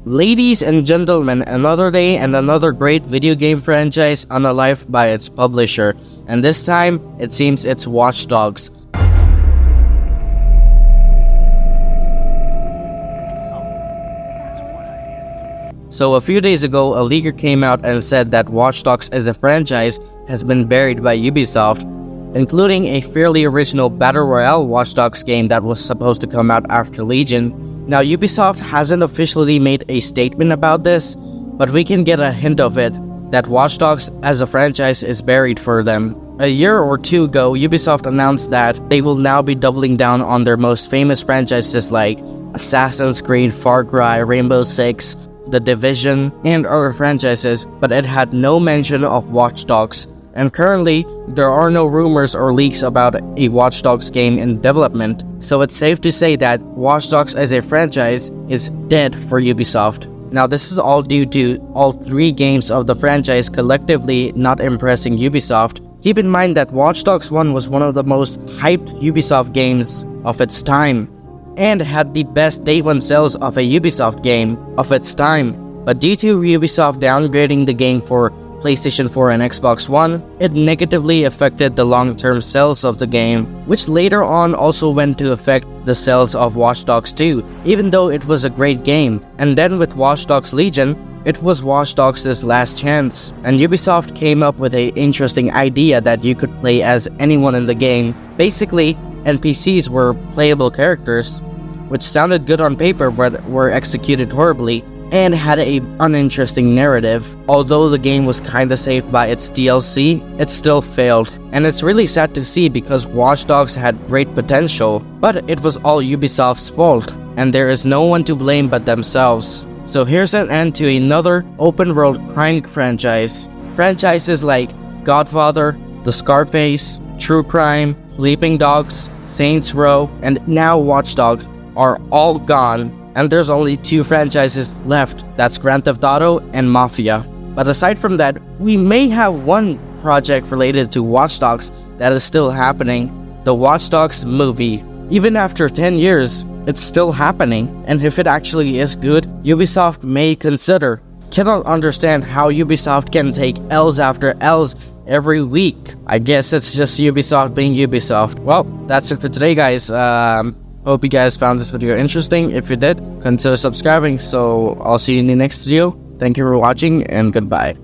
Ladies and gentlemen, another day and another great video game franchise unalived by its publisher, and this time, it seems it's Watch Dogs. So a few days ago, a leaker came out and said that Watch Dogs as a franchise has been buried by Ubisoft, including a fairly original Battle Royale Watch Dogs game that was supposed to come out after Legion. Now, Ubisoft hasn't officially made a statement about this, but we can get a hint of it, that Watch Dogs as a franchise is buried for them. A year or two ago, Ubisoft announced that they will now be doubling down on their most famous franchises like Assassin's Creed, Far Cry, Rainbow Six, The Division, and other franchises, but it had no mention of Watch Dogs. And currently, there are no rumors or leaks about a Watch Dogs game in development, so it's safe to say that Watch Dogs as a franchise is dead for Ubisoft. Now, this is all due to all three games of the franchise collectively not impressing Ubisoft. Keep in mind that Watch Dogs 1 was one of the most hyped Ubisoft games of its time, and had the best day one sales of a Ubisoft game of its time. But due to Ubisoft downgrading the game for PlayStation 4 and Xbox One, it negatively affected the long-term sales of the game, which later on also went to affect the sales of Watch Dogs 2, even though it was a great game. And then with Watch Dogs Legion, it was Watch Dogs' last chance, and Ubisoft came up with an interesting idea that you could play as anyone in the game. Basically, NPCs were playable characters, which sounded good on paper but were executed horribly, and had a uninteresting narrative. Although the game was kinda saved by its DLC, it still failed. And it's really sad to see because Watch Dogs had great potential, but it was all Ubisoft's fault, and there is no one to blame but themselves. So here's an end to another open-world crime franchise. Franchises like Godfather, The Scarface, True Crime, Sleeping Dogs, Saints Row, and now Watch Dogs are all gone. And there's only two franchises left, that's Grand Theft Auto and Mafia. But aside from that, we may have one project related to Watch Dogs that is still happening, the Watch Dogs movie. Even after 10 years, it's still happening, and if it actually is good, Ubisoft may consider. Cannot understand how Ubisoft can take L's after L's every week. I guess it's just Ubisoft being Ubisoft. Well, that's it for today, guys. Hope you guys found this video interesting. If you did, consider subscribing. So I'll see you in the next video. Thank you for watching, and goodbye.